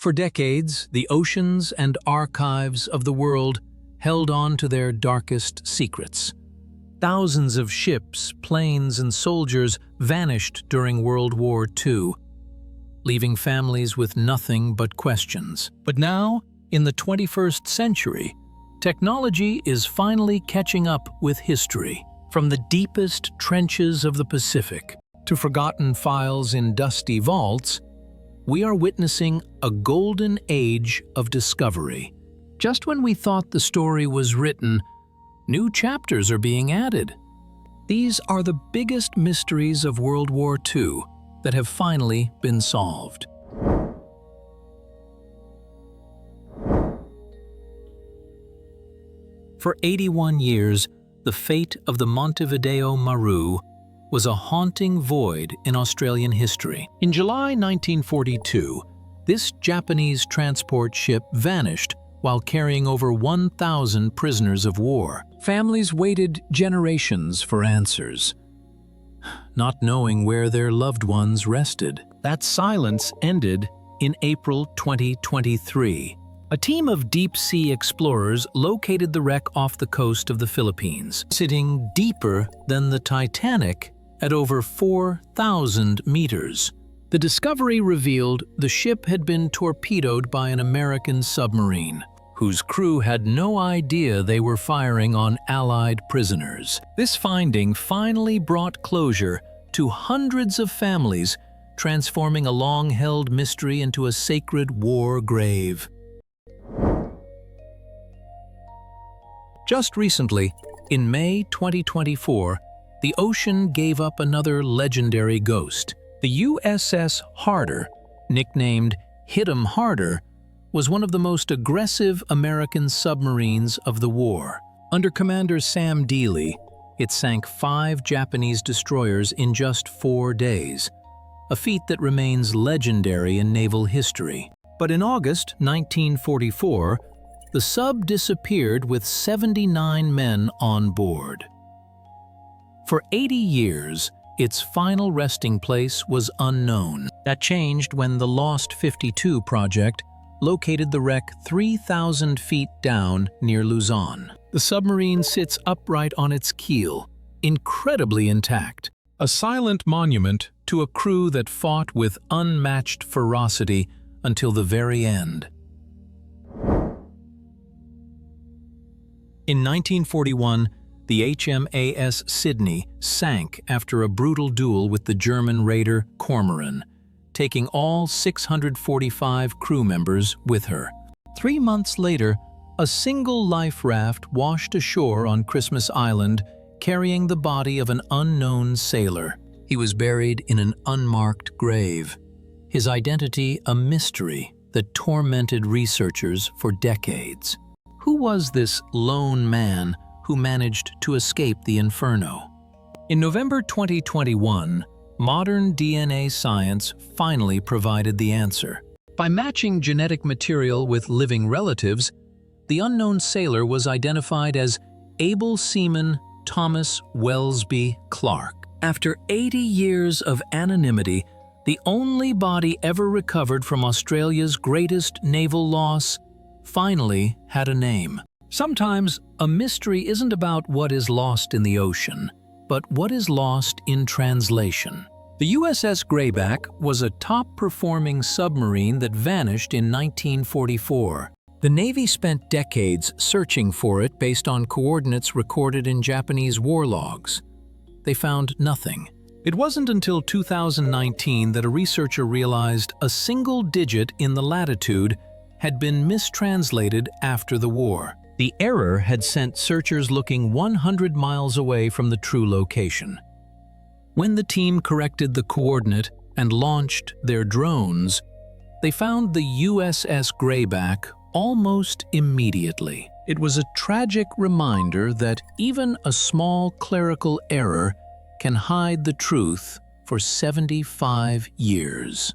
For decades, the oceans and archives of the world held on to their darkest secrets. Thousands of ships, planes, and soldiers vanished during World War II, leaving families with nothing but questions. But now, in the 21st century, technology is finally catching up with history. From the deepest trenches of the Pacific to forgotten files in dusty vaults, we are witnessing a golden age of discovery. Just when we thought the story was written, new chapters are being added. These are the biggest mysteries of World War II that have finally been solved. For 81 years, the fate of the Montevideo Maru was a haunting void in Australian history. In July 1942, this Japanese transport ship vanished while carrying over 1,000 prisoners of war. Families waited generations for answers, not knowing where their loved ones rested. That silence ended in April 2023. A team of deep-sea explorers located the wreck off the coast of the Philippines, sitting deeper than the Titanic at over 4,000 meters. The discovery revealed the ship had been torpedoed by an American submarine, whose crew had no idea they were firing on Allied prisoners. This finding finally brought closure to hundreds of families, transforming a long-held mystery into a sacred war grave. Just recently, in May 2024, the ocean gave up another legendary ghost. The USS Harder, nicknamed Hit 'em Harder, was one of the most aggressive American submarines of the war. Under Commander Sam Dealey, it sank 5 Japanese destroyers in just 4 days, a feat that remains legendary in naval history. But in August 1944, the sub disappeared with 79 men on board. For 80 years, its final resting place was unknown. That changed when the Lost 52 project located the wreck 3,000 feet down near Luzon. The submarine sits upright on its keel, incredibly intact, a silent monument to a crew that fought with unmatched ferocity until the very end. In 1941, the HMAS Sydney sank after a brutal duel with the German raider Cormoran, taking all 645 crew members with her. 3 months later, a single life raft washed ashore on Christmas Island, carrying the body of an unknown sailor. He was buried in an unmarked grave, his identity a mystery that tormented researchers for decades. Who was this lone man who managed to escape the inferno? In November 2021, modern DNA science finally provided the answer. By matching genetic material with living relatives, the unknown sailor was identified as able seaman Thomas Welsby Clark. After 80 years of anonymity, the only body ever recovered from Australia's greatest naval loss finally had a name. Sometimes a mystery isn't about what is lost in the ocean, but what is lost in translation. The USS Grayback was a top-performing submarine that vanished in 1944. The Navy spent decades searching for it based on coordinates recorded in Japanese war logs. They found nothing. It wasn't until 2019 that a researcher realized a single digit in the latitude had been mistranslated after the war. The error had sent searchers looking 100 miles away from the true location. When the team corrected the coordinate and launched their drones, they found the USS Grayback almost immediately. It was a tragic reminder that even a small clerical error can hide the truth for 75 years.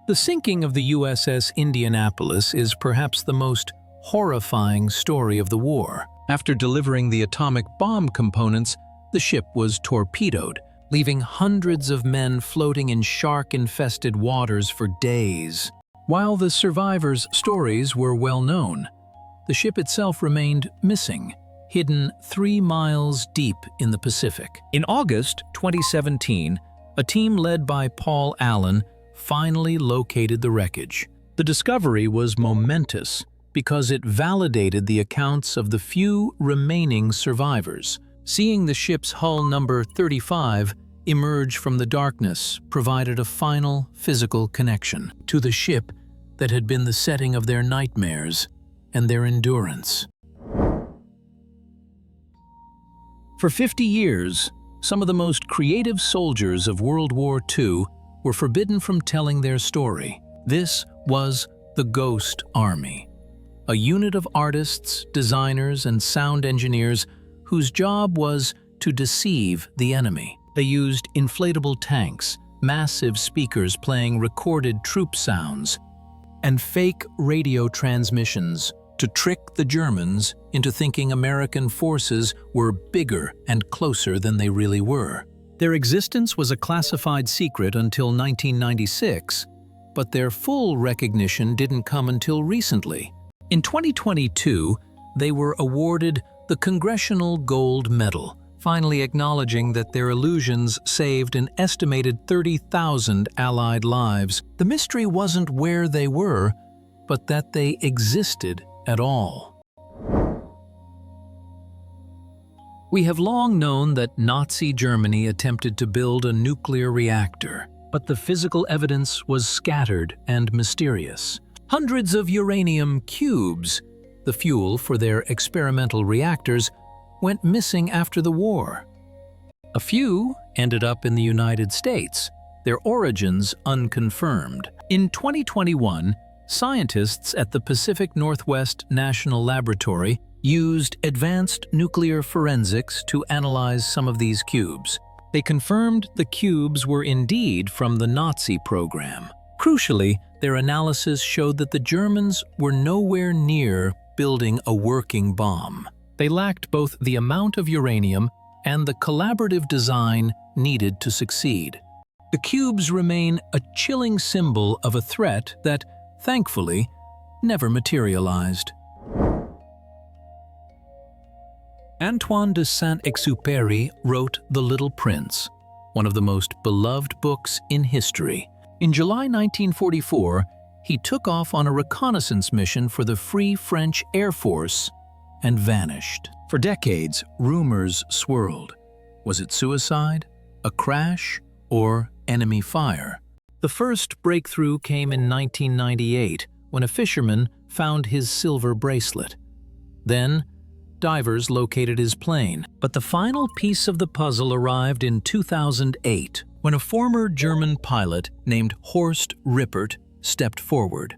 The sinking of the USS Indianapolis is perhaps the most horrifying story of the war. After delivering the atomic bomb components, the ship was torpedoed, leaving hundreds of men floating in shark-infested waters for days. While the survivors' stories were well known, the ship itself remained missing, hidden 3 miles deep in the Pacific. In August 2017, a team led by Paul Allen finally located the wreckage. The discovery was momentous because it validated the accounts of the few remaining survivors. Seeing the ship's hull number 35 emerge from the darkness provided a final physical connection to the ship that had been the setting of their nightmares and their endurance. For 50 years, some of the most creative soldiers of World War II were forbidden from telling their story. This was the Ghost Army, a unit of artists, designers, and sound engineers whose job was to deceive the enemy. They used inflatable tanks, massive speakers playing recorded troop sounds, and fake radio transmissions to trick the Germans into thinking American forces were bigger and closer than they really were. Their existence was a classified secret until 1996, but their full recognition didn't come until recently. In 2022, they were awarded the Congressional Gold Medal, finally acknowledging that their illusions saved an estimated 30,000 Allied lives. The mystery wasn't where they were, but that they existed at all. We have long known that Nazi Germany attempted to build a nuclear reactor, but the physical evidence was scattered and mysterious. Hundreds of uranium cubes, the fuel for their experimental reactors, went missing after the war. A few ended up in the United States, their origins unconfirmed. In 2021, scientists at the Pacific Northwest National Laboratory used advanced nuclear forensics to analyze some of these cubes. They confirmed the cubes were indeed from the Nazi program. Crucially, their analysis showed that the Germans were nowhere near building a working bomb. They lacked both the amount of uranium and the collaborative design needed to succeed. The cubes remain a chilling symbol of a threat that, thankfully, never materialized. Antoine de Saint-Exupéry wrote The Little Prince, one of the most beloved books in history. In July 1944, he took off on a reconnaissance mission for the Free French Air Force and vanished. For decades, rumors swirled. Was it suicide, a crash, or enemy fire? The first breakthrough came in 1998 when a fisherman found his silver bracelet. Then, divers located his plane. But the final piece of the puzzle arrived in 2008 when a former German pilot named Horst Rippert stepped forward.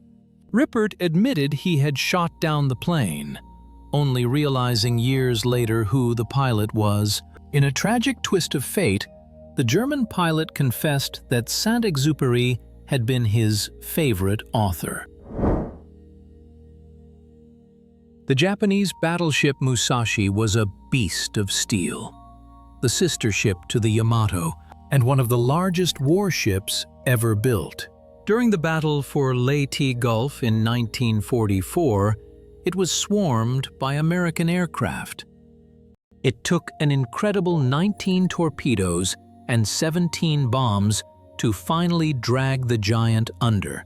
Rippert admitted he had shot down the plane, only realizing years later who the pilot was. In a tragic twist of fate, the German pilot confessed that Saint-Exupéry had been his favorite author. The Japanese battleship Musashi was a beast of steel, the sister ship to the Yamamoto, and one of the largest warships ever built. During the battle for Leyte Gulf in 1944, it was swarmed by American aircraft. It took an incredible 19 torpedoes and 17 bombs to finally drag the giant under.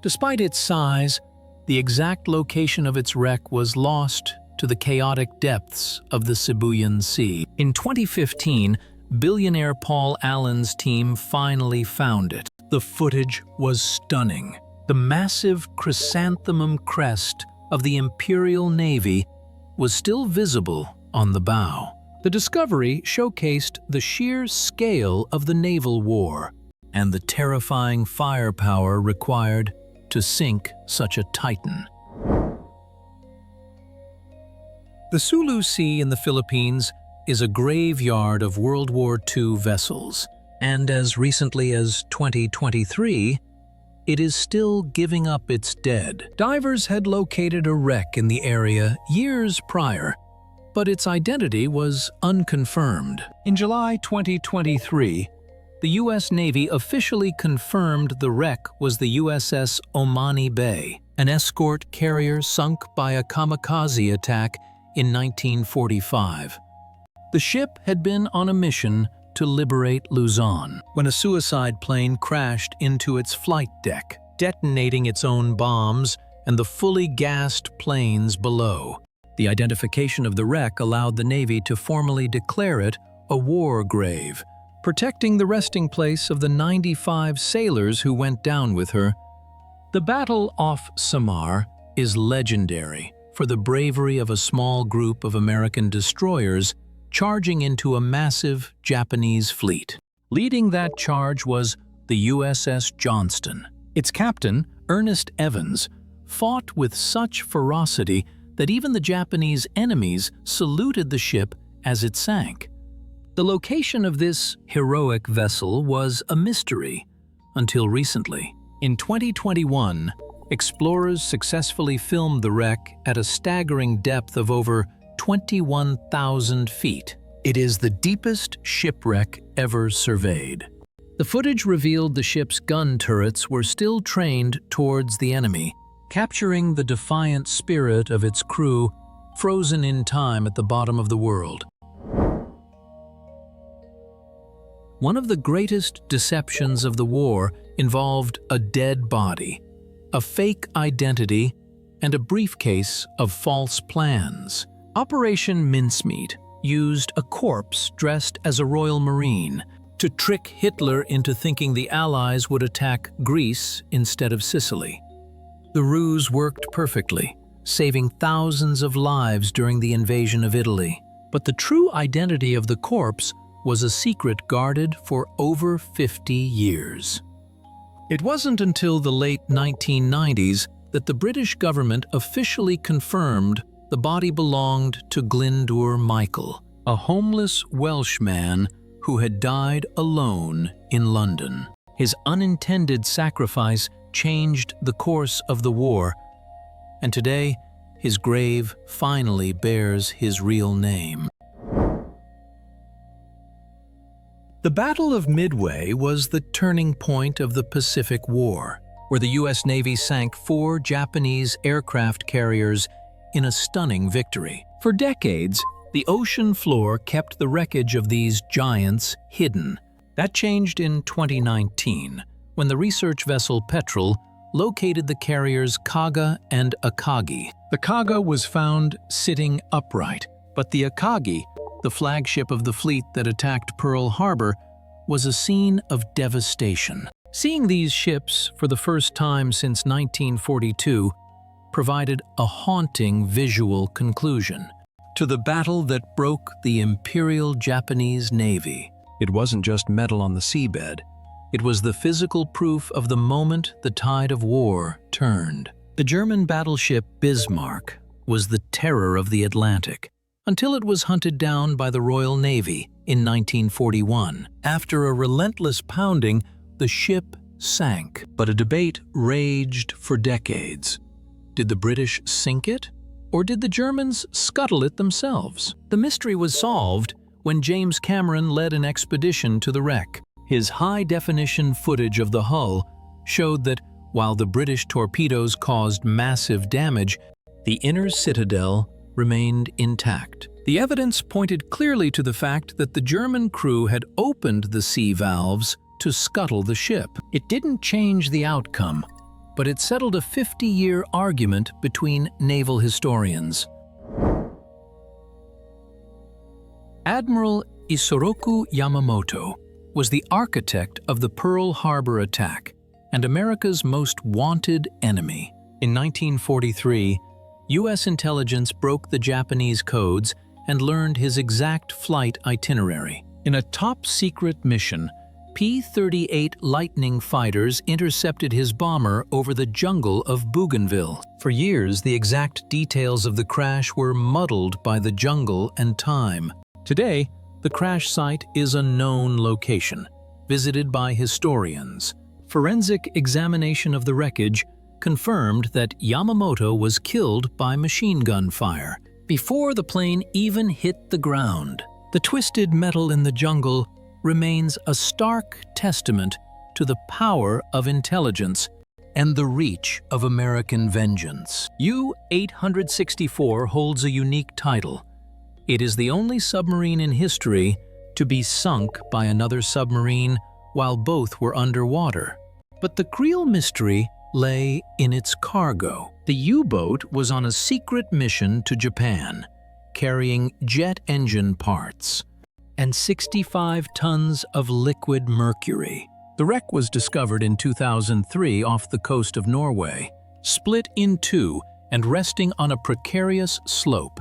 Despite its size, the exact location of its wreck was lost to the chaotic depths of the Sibuyan Sea. In 2015, billionaire Paul Allen's team finally found it. The footage was stunning. The massive chrysanthemum crest of the Imperial Navy was still visible on the bow. The discovery showcased the sheer scale of the naval war and the terrifying firepower required to sink such a titan. The Sulu Sea in the Philippines is a graveyard of World War II vessels, and as recently as 2023, it is still giving up its dead. Divers had located a wreck in the area years prior, but its identity was unconfirmed. In July 2023, the U.S. Navy officially confirmed the wreck was the USS Ommaney Bay, an escort carrier sunk by a kamikaze attack in 1945. The ship had been on a mission to liberate Luzon when a suicide plane crashed into its flight deck, detonating its own bombs and the fully gassed planes below. The identification of the wreck allowed the Navy to formally declare it a war grave, protecting the resting place of the 95 sailors who went down with her. The battle off Samar is legendary for the bravery of a small group of American destroyers charging into a massive Japanese fleet. Leading that charge was the USS Johnston. Its captain, Ernest Evans, fought with such ferocity that even the Japanese enemies saluted the ship as it sank. The location of this heroic vessel was a mystery until recently. In 2021, explorers successfully filmed the wreck at a staggering depth of over 21,000 feet. It is the deepest shipwreck ever surveyed. The footage revealed the ship's gun turrets were still trained towards the enemy, capturing the defiant spirit of its crew frozen in time at the bottom of the world. One of the greatest deceptions of the war involved a dead body, a fake identity, and a briefcase of false plans. Operation Mincemeat used a corpse dressed as a Royal Marine to trick Hitler into thinking the Allies would attack Greece instead of Sicily. The ruse worked perfectly, saving thousands of lives during the invasion of Italy. But the true identity of the corpse was a secret guarded for over 50 years. It wasn't until the late 1990s that the British government officially confirmed the body belonged to Glyndŵr Michael, a homeless Welshman who had died alone in London. His unintended sacrifice changed the course of the war, and today his grave finally bears his real name. The Battle of Midway was the turning point of the Pacific War, where the U.S. Navy sank 4 Japanese aircraft carriers in a stunning victory. For decades, the ocean floor kept the wreckage of these giants hidden. That changed in 2019, when the research vessel Petrel located the carriers Kaga and Akagi. The Kaga was found sitting upright, but the Akagi, the flagship of the fleet that attacked Pearl Harbor, was a scene of devastation. Seeing these ships for the first time since 1942 provided a haunting visual conclusion to the battle that broke the Imperial Japanese Navy. It wasn't just metal on the seabed. It was the physical proof of the moment the tide of war turned. The German battleship Bismarck was the terror of the Atlantic, until it was hunted down by the Royal Navy in 1941. After a relentless pounding, the ship sank. But a debate raged for decades. Did the British sink it, or did the Germans scuttle it themselves? The mystery was solved when James Cameron led an expedition to the wreck. His high-definition footage of the hull showed that while the British torpedoes caused massive damage, the inner citadel remained intact. The evidence pointed clearly to the fact that the German crew had opened the sea valves to scuttle the ship. It didn't change the outcome, but it settled a 50-year argument between naval historians. Admiral Isoroku Yamamoto was the architect of the Pearl Harbor attack and America's most wanted enemy. In 1943, U.S. intelligence broke the Japanese codes and learned his exact flight itinerary. In a top-secret mission, P-38 Lightning fighters intercepted his bomber over the jungle of Bougainville. For years, the exact details of the crash were muddled by the jungle and time. Today, the crash site is a known location, visited by historians. Forensic examination of the wreckage confirmed that Yamamoto was killed by machine gun fire before the plane even hit the ground. The twisted metal in the jungle remains a stark testament to the power of intelligence and the reach of American vengeance. U-864 holds a unique title. It is the only submarine in history to be sunk by another submarine while both were underwater. But the real mystery lay in its cargo. The U-boat was on a secret mission to Japan, carrying jet engine parts and 65 tons of liquid mercury. The wreck was discovered in 2003 off the coast of Norway, split in two and resting on a precarious slope.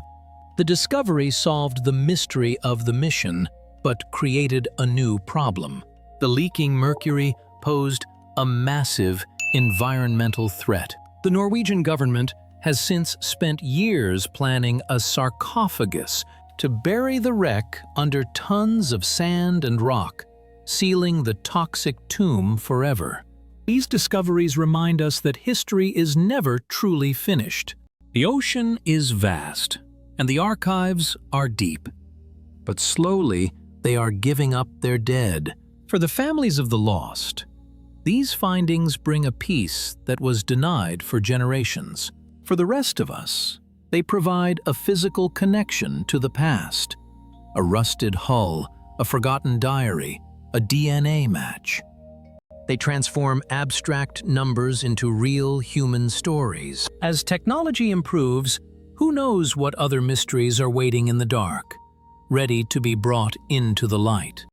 The discovery solved the mystery of the mission, but created a new problem. The leaking mercury posed a massive environmental threat. The Norwegian government has since spent years planning a sarcophagus to bury the wreck under tons of sand and rock, sealing the toxic tomb forever. These discoveries remind us that history is never truly finished. The ocean is vast, and the archives are deep. But slowly, they are giving up their dead. For the families of the lost, these findings bring a peace that was denied for generations. For the rest of us, they provide a physical connection to the past. A rusted hull, a forgotten diary, a DNA match. They transform abstract numbers into real human stories. As technology improves, who knows what other mysteries are waiting in the dark, ready to be brought into the light.